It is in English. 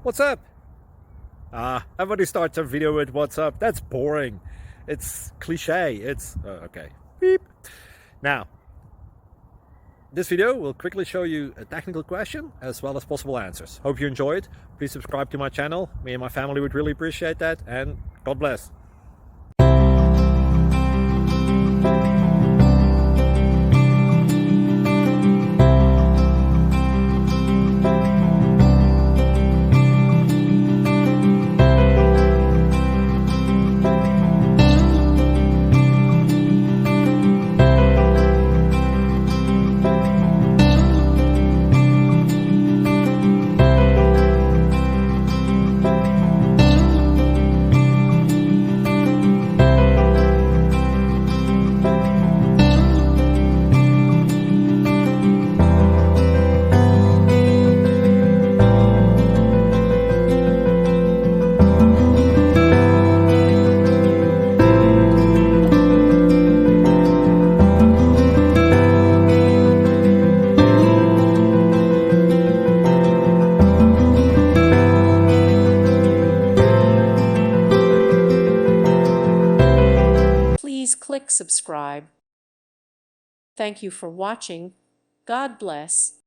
What's up? Everybody starts a video with what's up. That's boring. It's cliche. It's okay. Beep. Now, this video will quickly show you a technical question as well as possible answers. Hope you enjoy it. Please subscribe to my channel. Me and my family would really appreciate that, and God bless. Please click subscribe. Thank you for watching. God bless.